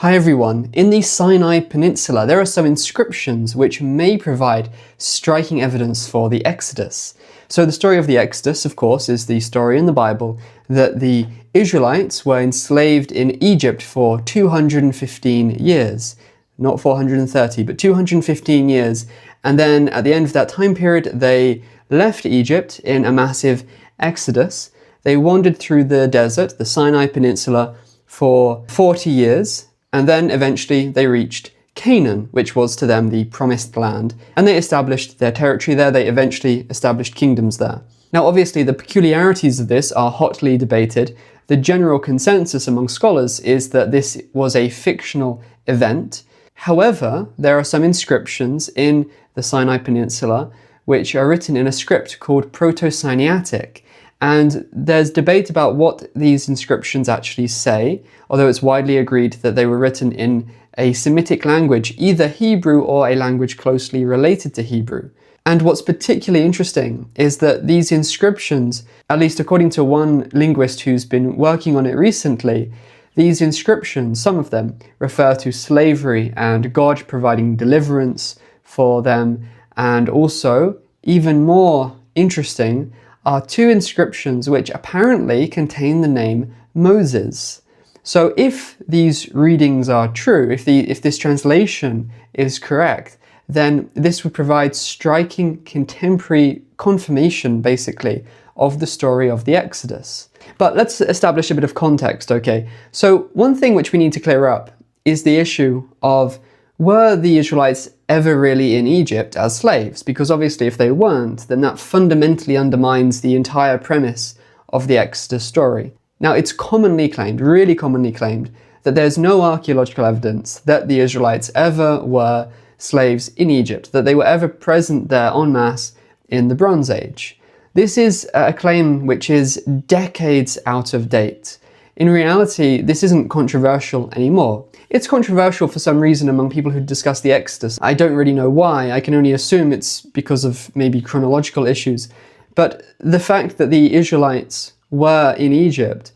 Hi everyone, in the Sinai Peninsula there are some inscriptions which may provide striking evidence for the Exodus. So the story of the Exodus, of course, is the story in the Bible that the Israelites were enslaved in Egypt for 215 years. Not 430, but 215 years. And then at the end of that time period, they left Egypt in a massive exodus. They wandered through the desert, the Sinai Peninsula, for 40 years, and then eventually they reached Canaan, which was to them the promised land, and they established their territory there. They eventually established kingdoms there. Now, obviously, the peculiarities of this are hotly debated. The general consensus among scholars is that this was a fictional event. However, there are some inscriptions in the Sinai Peninsula which are written in a script called Proto-Sinaitic, and there's debate about what these inscriptions actually say, although it's widely agreed that they were written in a Semitic language, either Hebrew or a language closely related to Hebrew. And what's particularly interesting is that these inscriptions, at least according to one linguist who's been working on it recently, these inscriptions, some of them, refer to slavery and God providing deliverance for them. And also, even more interesting, are two inscriptions which apparently contain the name Moses. So if these readings are true, if this translation is correct, then this would provide striking contemporary confirmation, basically, of the story of the Exodus. But let's establish a bit of context, okay? So one thing which we need to clear up is the issue of, were the Israelites ever really in Egypt as slaves? Because obviously if they weren't, then that fundamentally undermines the entire premise of the Exodus story. Now, it's commonly claimed, really commonly claimed, that there's no archaeological evidence that the Israelites ever were slaves in Egypt, that they were ever present there en masse in the Bronze Age. This is a claim which is decades out of date. In reality, this isn't controversial anymore. It's controversial for some reason among people who discuss the Exodus. I don't really know why. I can only assume it's because of maybe chronological issues. But the fact that the Israelites were in Egypt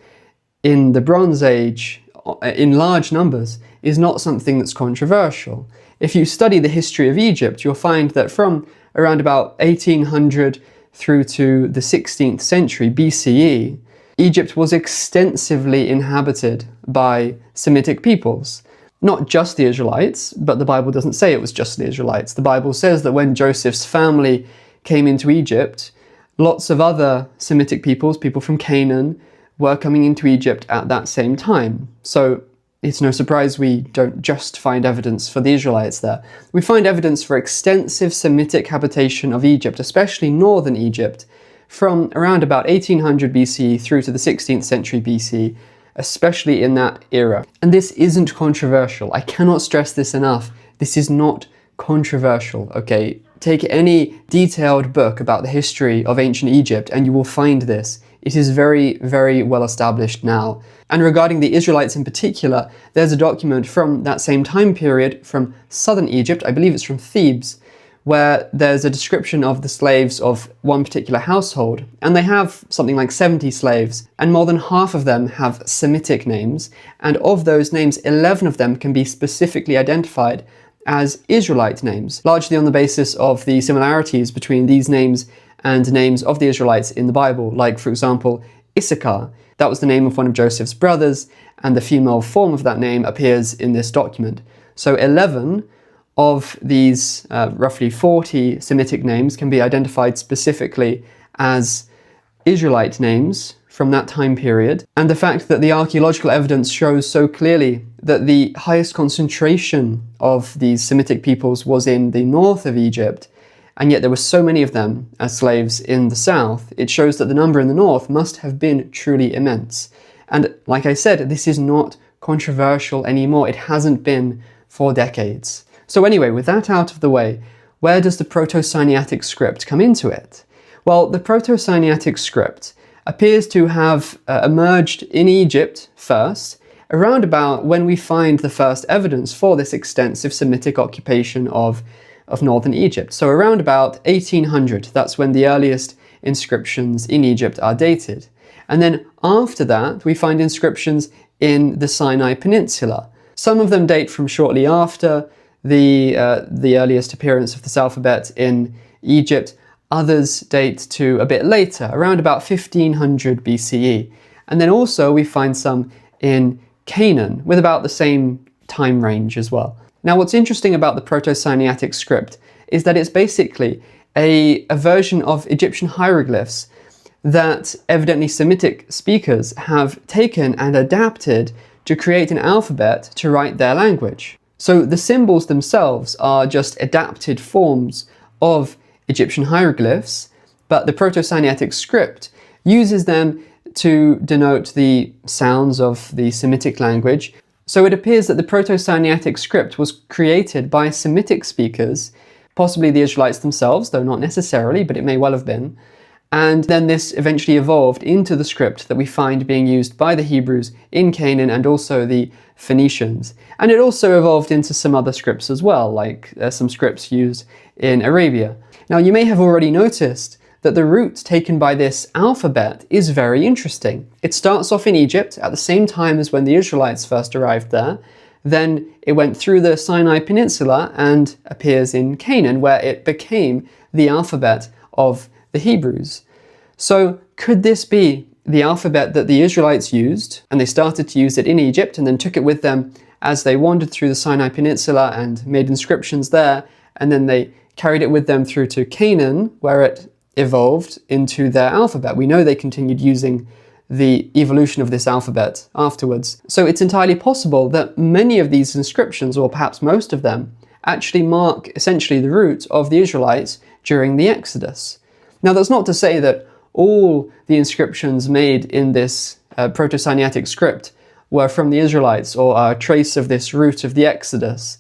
in the Bronze Age in large numbers is not something that's controversial. If you study the history of Egypt, you'll find that from around about 1800 through to the 16th century BCE, Egypt was extensively inhabited by Semitic peoples. Not just the Israelites, but the Bible doesn't say it was just the Israelites. The Bible says that when Joseph's family came into Egypt, lots of other Semitic peoples, people from Canaan, were coming into Egypt at that same time. So it's no surprise we don't just find evidence for the Israelites there. We find evidence for extensive Semitic habitation of Egypt, especially northern Egypt, from around about 1800 BC through to the 16th century BC, especially in that era. And this isn't controversial. I cannot stress this enough. This is not controversial, okay? Take any detailed book about the history of ancient Egypt and you will find this. It is very, very well established now. And regarding the Israelites in particular, there's a document from that same time period from southern Egypt, I believe it's from Thebes, where there's a description of the slaves of one particular household, and they have something like 70 slaves, and more than half of them have Semitic names, and of those names, 11 of them can be specifically identified as Israelite names, largely on the basis of the similarities between these names and names of the Israelites in the Bible, like, for example, Issachar. That was the name of one of Joseph's brothers, and the female form of that name appears in this document. So 11 of these roughly 40 Semitic names can be identified specifically as Israelite names from that time period. And the fact that the archaeological evidence shows so clearly that the highest concentration of these Semitic peoples was in the north of Egypt, and yet there were so many of them as slaves in the south, it shows that the number in the north must have been truly immense. And like I said, this is not controversial anymore. It hasn't been for decades. So anyway, with that out of the way, where does the Proto-Sinaitic Script come into it? Well, the Proto-Sinaitic Script appears to have emerged in Egypt first, around about when we find the first evidence for this extensive Semitic occupation of northern Egypt. So around about 1800, that's when the earliest inscriptions in Egypt are dated. And then after that, we find inscriptions in the Sinai Peninsula. Some of them date from shortly after the earliest appearance of this alphabet in Egypt. Others date to a bit later, around about 1500 BCE. And then also we find some in Canaan with about the same time range as well. Now, what's interesting about the Proto-Sinaitic Script is that it's basically a version of Egyptian hieroglyphs that evidently Semitic speakers have taken and adapted to create an alphabet to write their language. So the symbols themselves are just adapted forms of Egyptian hieroglyphs, but the Proto-Sinaitic Script uses them to denote the sounds of the Semitic language. So it appears that the Proto-Sinaitic Script was created by Semitic speakers, possibly the Israelites themselves, though not necessarily, but it may well have been. And then this eventually evolved into the script that we find being used by the Hebrews in Canaan and also the Phoenicians. And it also evolved into some other scripts as well, like some scripts used in Arabia. Now, you may have already noticed that the route taken by this alphabet is very interesting. It starts off in Egypt at the same time as when the Israelites first arrived there. Then it went through the Sinai Peninsula and appears in Canaan, where it became the alphabet of the Hebrews. So could this be the alphabet that the Israelites used, and they started to use it in Egypt and then took it with them as they wandered through the Sinai Peninsula and made inscriptions there, and then they carried it with them through to Canaan, where it evolved into their alphabet? We know they continued using the evolution of this alphabet afterwards. So it's entirely possible that many of these inscriptions, or perhaps most of them, actually mark essentially the route of the Israelites during the Exodus. Now, that's not to say that all the inscriptions made in this Proto-Sinaitic script were from the Israelites or are a trace of this route of the Exodus.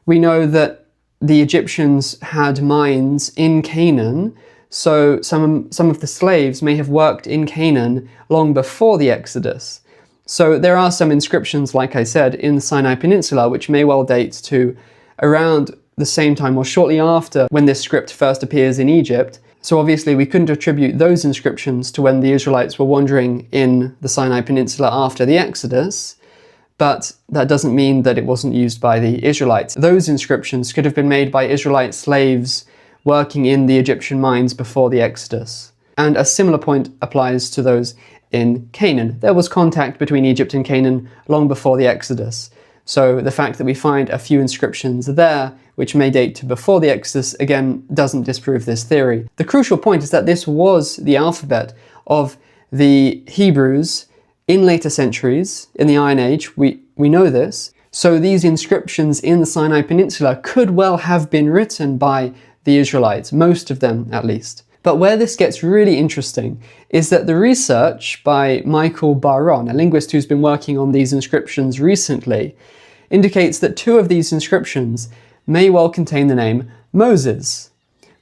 We know that the Egyptians had mines in Canaan, so some of the slaves may have worked in Canaan long before the Exodus. So there are some inscriptions, like I said, in the Sinai Peninsula, which may well date to around the same time or shortly after when this script first appears in Egypt. So obviously we couldn't attribute those inscriptions to when the Israelites were wandering in the Sinai Peninsula after the Exodus, but that doesn't mean that it wasn't used by the Israelites. Those inscriptions could have been made by Israelite slaves working in the Egyptian mines before the Exodus. And a similar point applies to those in Canaan. There was contact between Egypt and Canaan long before the Exodus. So the fact that we find a few inscriptions there, which may date to before the Exodus, again, doesn't disprove this theory. The crucial point is that this was the alphabet of the Hebrews in later centuries, in the Iron Age. We know this. So these inscriptions in the Sinai Peninsula could well have been written by the Israelites, most of them at least. But where this gets really interesting is that the research by Michael Baron, a linguist who's been working on these inscriptions recently, indicates that two of these inscriptions may well contain the name Moses.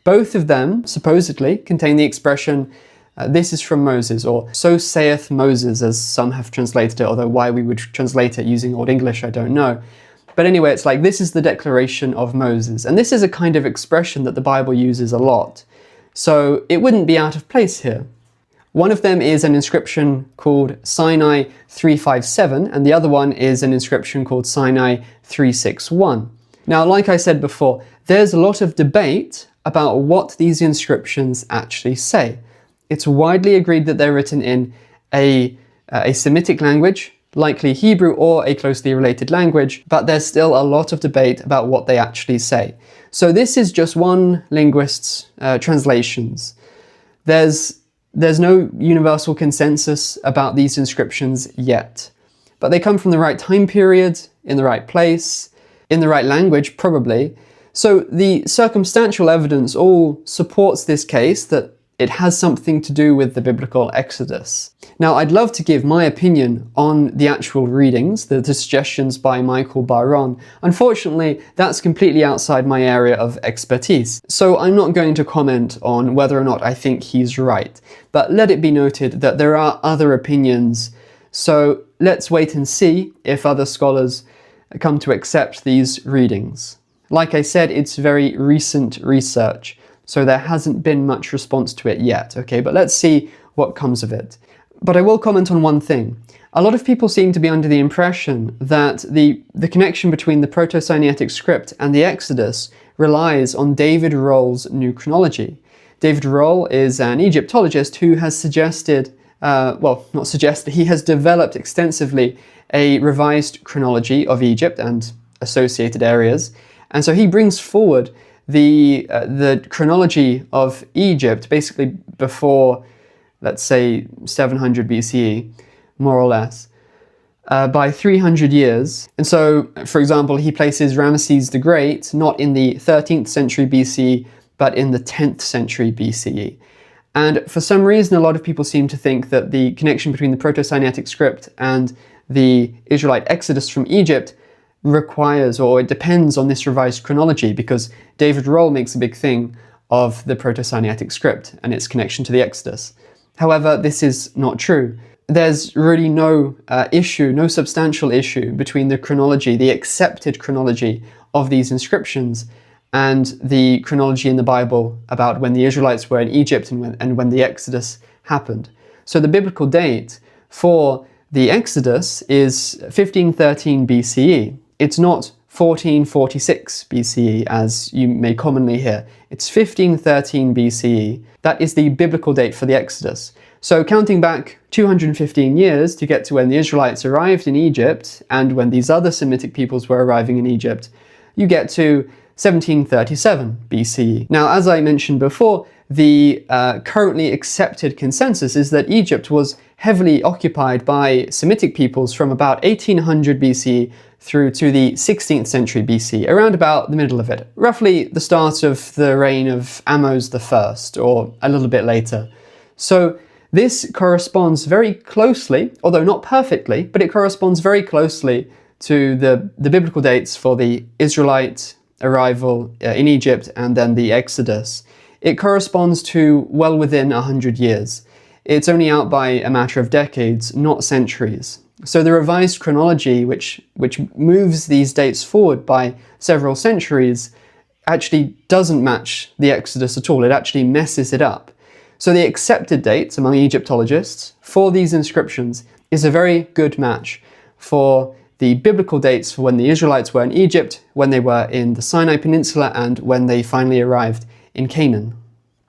Both of them supposedly contain the expression, this is from Moses, or so saith Moses, as some have translated it, although why we would translate it using Old English, I don't know. But anyway, it's like, this is the declaration of Moses. And this is a kind of expression that the Bible uses a lot. So it wouldn't be out of place here. One of them is an inscription called Sinai 357, and the other one is an inscription called Sinai 361. Now, like I said before, there's a lot of debate about what these inscriptions actually say. It's widely agreed that they're written in a Semitic language, likely Hebrew or a closely related language, but there's still a lot of debate about what they actually say. So this is just one linguist's translations. There's no universal consensus about these inscriptions yet, but they come from the right time period, in the right place, in the right language probably. So the circumstantial evidence all supports this case that it has something to do with the biblical Exodus. Now, I'd love to give my opinion on the actual readings, the suggestions by Michael Baron. Unfortunately, that's completely outside my area of expertise, so I'm not going to comment on whether or not I think he's right. But let it be noted that there are other opinions, so let's wait and see if other scholars come to accept these readings. Like I said, it's very recent research, so there hasn't been much response to it yet, okay? But let's see what comes of it. But I will comment on one thing. A lot of people seem to be under the impression that the connection between the Proto-Sinaitic Script and the Exodus relies on David Roll's new chronology. David Roll is an Egyptologist who has suggested, he has developed extensively a revised chronology of Egypt and associated areas. And so he brings forward the chronology of Egypt basically before, let's say, 700 BCE, more or less, by 300 years. And so, for example, he places Ramesses the Great not in the 13th century BCE, but in the 10th century BCE. And for some reason, a lot of people seem to think that the connection between the Proto-Sinaitic Script and the Israelite Exodus from Egypt requires, or it depends on this revised chronology, because David Roll makes a big thing of the Proto-Sinaitic Script and its connection to the Exodus. However, this is not true. There's really no substantial issue between the chronology, the accepted chronology of these inscriptions, and the chronology in the Bible about when the Israelites were in Egypt and when the Exodus happened. So the biblical date for the Exodus is 1513 BCE. It's not 1446 BCE, as you may commonly hear. It's 1513 BCE. That is the biblical date for the Exodus. So counting back 215 years to get to when the Israelites arrived in Egypt and when these other Semitic peoples were arriving in Egypt, you get to 1737 BCE. Now, as I mentioned before, the currently accepted consensus is that Egypt was heavily occupied by Semitic peoples from about 1800 BCE through to the 16th century BC, around about the middle of it, roughly the start of the reign of Ahmose I, or a little bit later. So this corresponds very closely, although not perfectly, but it corresponds very closely to the biblical dates for the Israelite arrival in Egypt and then the Exodus. It corresponds to well within 100 years. It's only out by a matter of decades, not centuries. So the revised chronology, which moves these dates forward by several centuries, actually doesn't match the Exodus at all. It actually messes it up. So the accepted dates among Egyptologists for these inscriptions is a very good match for the biblical dates for when the Israelites were in Egypt, when they were in the Sinai Peninsula, and when they finally arrived in Canaan.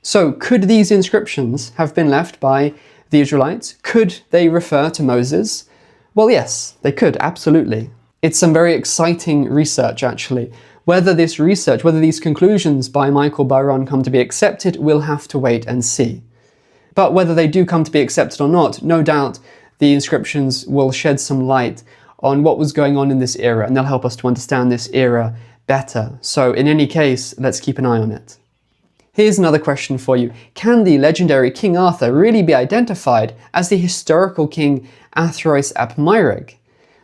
So could these inscriptions have been left by the Israelites? Could they refer to Moses? Well, yes, they could, absolutely. It's some very exciting research, actually. Whether these conclusions by Michael Baron come to be accepted, we'll have to wait and see. But whether they do come to be accepted or not, no doubt the inscriptions will shed some light on what was going on in this era, and they'll help us to understand this era better. So in any case, let's keep an eye on it. Here's another question for you. Can the legendary King Arthur really be identified as the historical king Athrois ap Myrreg?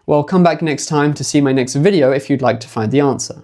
Well, come back next time to see my next video if you'd like to find the answer.